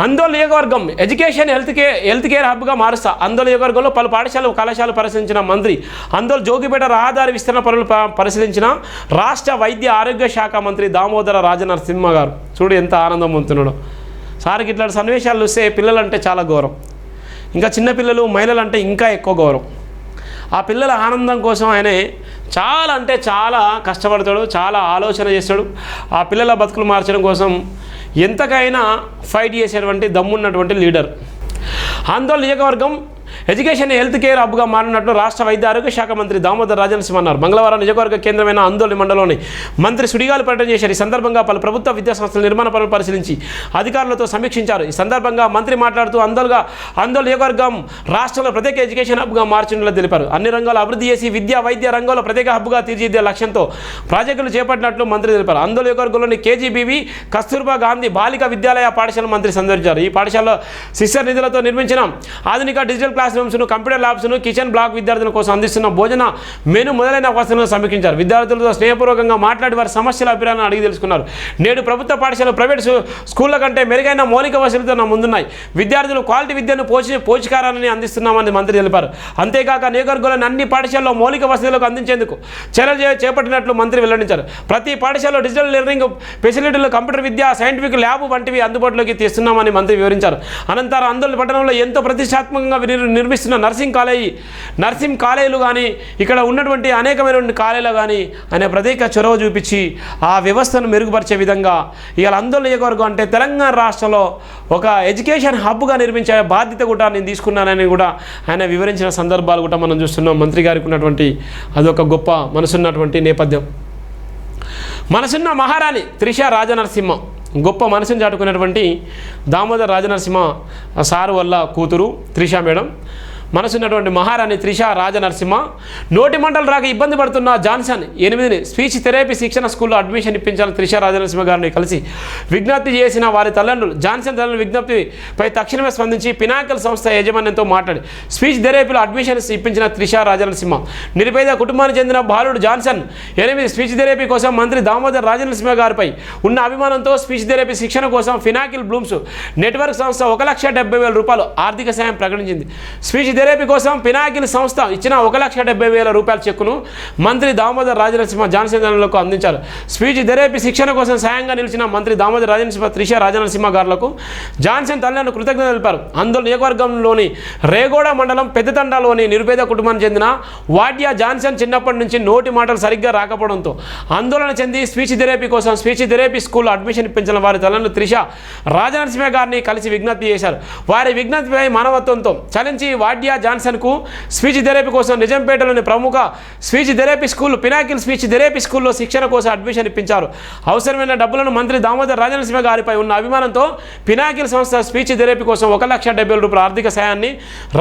ఆందోళన నియోజకవర్గం education health care హబ్గా మారుస్తా. ఆందోళన నియోజకవర్గంలో పలు పాఠశాలలు కళాశాలలు పరిశీలించిన మంత్రి. ఆందోళన జోగిపేట రహదారి విస్తరణ పనులు పరిశీలించిన రాష్ట్ర వైద్య ఆరోగ్య శాఖ మంత్రి దామోదర రాజనరసింహ గారు. చూడు ఎంత ఆనందం పొందుతున్నాడు సార్కి. ఇట్లాంటి సన్నివేశాలు చూస్తే పిల్లలంటే చాలా గౌరవం, ఇంకా చిన్నపిల్లలు మహిళలు అంటే ఇంకా ఎక్కువ గౌరవం. ఆ పిల్లల ఆనందం కోసం ఆయన చాలా అంటే చాలా కష్టపడతాడు, చాలా ఆలోచన చేస్తాడు. ఆ పిల్లల బతుకులు మార్చడం కోసం ఎంతకైనా ఫైట్ చేసేటువంటి దమ్మున్నటువంటి లీడర్. ఆందోళన నియోజకవర్గం ఎడ్యుకేషన్ హెల్త్ కేర్ హబ్గా మారినట్లు రాష్ట్ర వైద్య ఆరోగ్య శాఖ మంత్రి దామోదర రాజనరసింహ అన్నారు. మంగళవారం నియోజకవర్గ కేంద్రమైన ఆందోళన మండలంలోని మంత్రి సుడిగాలి పర్యటన చేశారు. ఈ సందర్భంగా పలు ప్రభుత్వ విద్యా సంస్థల నిర్మాణ పనులు పరిశీలించి అధికారులతో సమీక్షించారు. ఈ సందర్భంగా మంత్రి మాట్లాడుతూ ఆందోళన నియోజకవర్గం రాష్ట్రంలో ప్రత్యేక ఎడ్యుకేషన్ హబ్గా మార్చినట్లు తెలిపారు. అన్ని రంగాలు అభివృద్ధి చేసి విద్య వైద్య రంగంలో ప్రత్యేక హబ్గా తీర్చిదిద్దే లక్ష్యంతో ప్రాజెక్టులు చేపట్టినట్లు మంత్రి తెలిపారు. ఆందోళన నియోజకవర్గంలోని కేజీబీవీ కస్తూర్బా గాంధీ బాలిక విద్యాలయ పాఠశాల మంత్రి సందర్శించారు. ఈ పాఠశాలలో సిస్టర్ నిధులతో నిర్మించిన ఆధునిక డిజిటల్ క్లాస్ రూమ్స్ను, కంప్యూటర్ ల్యాబ్స్ను, కిచెన్ బ్లాక్ విద్యార్థుల కోసం అందిస్తున్న భోజన మెను మొదలైన వసతులను సమీక్షించారు. విద్యార్థులతో స్నేహపూర్వకంగా మాట్లాడి వారి సమస్యల అభిప్రాయాలను అడిగి తెలుసుకున్నారు. నేడు ప్రభుత్వ పాఠశాలలు ప్రైవేట్ స్కూళ్ల కంటే మెరుగైన మౌలిక వసతులతో ముందున్నాయి. విద్యార్థులు క్వాలిటీ విద్యను పోషకారాన్ని అందిస్తున్నామని మంత్రి తెలిపారు. అంతేకాక నియోజకవర్గంలోని అన్ని పాఠశాలలో మౌలిక వసతులకు అందించేందుకు చర్యలు చేపట్టినట్లు మంత్రి వెల్లడించారు. ప్రతి పాఠశాలలో డిజిటల్ లెర్నింగ్ ఫెసిలిటీలు, కంప్యూటర్ విద్య, సైంటిఫిక్ ల్యాబ్ వంటివి అందుబాటులోకి తెస్తున్నామని మంత్రి వివరించారు. అనంతరం ఆందోళన పట్టణంలో ఎంతో ప్రతిష్టాత్మకంగా నిర్మిస్తున్న నర్సింగ్ కాలేజీలు కానీ, ఇక్కడ ఉన్నటువంటి అనేకమైనటువంటి కాలేజీలు కానీ ఆయన ప్రత్యేక చొరవ చూపించి ఆ వ్యవస్థను మెరుగుపరిచే విధంగా ఇవాళ ఆందోళన నియోజకవర్గం అంటే తెలంగాణ రాష్ట్రంలో ఒక ఎడ్యుకేషన్ హబ్గా నిర్మించే బాధ్యత కూడా నేను తీసుకున్నానని కూడా ఆయన వివరించిన సందర్భాలు కూడా మనం చూస్తున్నాం. మంత్రి గారికి ఉన్నటువంటి అదొక గొప్ప మనసున్నటువంటి నేపథ్యం. మనసున్న మహారాణి త్రిష రాజనరసింహ, గొప్ప మనసును చాటుకున్నటువంటి దామోదర రాజనరసింహ సారు వల్ల కూతురు త్రిష మేడం, మనసున్నటువంటి మహారాణి త్రిష రాజనరసింహ నోటి మంటలు రాక ఇబ్బంది పడుతున్న జాన్సన్ 8ని స్పీచ్ థెరపీ శిక్షణ స్కూల్లో అడ్మిషన్ ఇప్పించాలని త్రిష రాజనరసింహ గారిని కలిసి విజ్ఞప్తి చేసిన వారి తల్లిదండ్రులు జాన్సన్ తల్లిదండ్రుల విజ్ఞప్తిపై తక్షణమే స్పందించి పినాకల్ సంస్థ యాజమాన్యంతో మాట్లాడి స్పీచ్ థెరపీలో అడ్మిషన్స్ ఇప్పించిన త్రిష రాజనరసింహ నిరుపేద కుటుంబానికి చెందిన బాలుడు జాన్సన్ 8 స్పీచ్ థెరపీ కోసం మంత్రి దామోదర రాజనరసింహ గారిపై ఉన్న అభిమానంతో స్పీచ్ థెరపీ శిక్షణ కోసం ఫినాకిల్ బ్లూమ్స్ నెట్వర్క్ సంస్థ 1,70,000 రూపాయలు ఆర్థిక సాయం ప్రకటించింది. స్పీచ్ థెరపీ కోసం పినాకిల్ సంస్థ ఇచ్చిన 1,70,000 రూపాయల చెక్కును మంత్రి దామోదర రాజనరసింహ జాన్సన్లకు అందించారు. స్పీచ్ థెరపీ శిక్షణ కోసం సాయంగా నిలిచిన మంత్రి దామోదర రాజనరసింహ త్రిష రాజనరసింహ గారులకు జాన్సన్ తల్లిదండ్రులు కృతజ్ఞతలు తెలిపారు. ఆందోళన నియోజకవర్గంలోని రేగోడ మండలం పెద్దతండాలోని నిరుపేద కుటుంబానికి చెందిన వాడ్యా జాన్సన్ చిన్నప్పటి నుంచి నోటి మాటలు సరిగ్గా రాకపోవడంతో ఆందోళన చెంది స్పీచ్ థెరపీ కోసం స్పీచ్ థెరపీ స్కూల్లో అడ్మిషన్ ఇప్పించిన వారి తల్లిదండ్రులు త్రిష రాజనరసింహ గారిని కలిసి విజ్ఞప్తి చేశారు. వారి విజ్ఞప్తిపై మానవత్వంతో చలించి వాడ్యా జాన్సన్కు స్పీచ్ థెరపీ కోసం నిజాంపేటలోని ప్రముఖ speech therapy school Pinnacle speech therapy స్కూల్లో శిక్షణ కోసం అడ్మిషన్ ఇప్పించారు. అవసరమైన డబ్బులను మంత్రి దామోదర రాజనరసింహ గారిపై ఉన్న అభిమానంతో పినాకిల్ సంస్థ స్పీచ్ థెరపీ కోసం 1,70,000 రూపాయల ఆర్థిక సాయాన్ని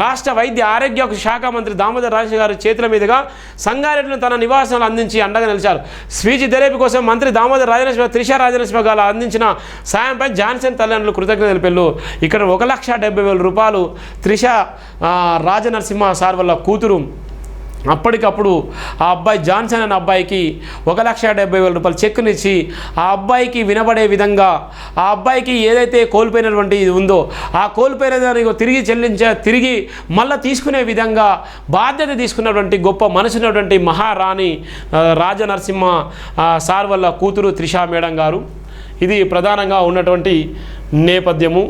రాష్ట్ర వైద్య ఆరోగ్య శాఖ మంత్రి దామోదర రాజనరసింహ గారి చేతుల మీదుగా సంగారెడ్డిలో తన నివాసాలు అందించి అండగా నిలిచారు. స్పీచ్ థెరపీ కోసం మంత్రి దామోదర రాజనరసింహ త్రిష రాజనరసింహ గారు అందించిన సాయంపై జాన్సన్ తల్లిదండ్రులు కృతజ్ఞతలు తెలిపారు. ఇక్కడ 1,70,000 రూపాయలు త్రిష రాజనరసింహ సార్ వల్ల కూతురు అప్పటికప్పుడు ఆ అబ్బాయి జాన్సన్ అనే అబ్బాయికి 1,70,000 రూపాయలు చెక్కునిచ్చి ఆ అబ్బాయికి వినబడే విధంగా ఆ అబ్బాయికి ఏదైతే కోల్పోయినటువంటి ఇది ఉందో ఆ కోల్పోయిన దానికి తిరిగి మళ్ళీ తీసుకునే విధంగా బాధ్యత తీసుకున్నటువంటి గొప్ప మనసున్నటువంటి మహారాణి రాజనరసింహ సార్ వల్ల కూతురు త్రిష మేడం గారు. ఇది ప్రధానంగా ఉన్నటువంటి నేపథ్యము.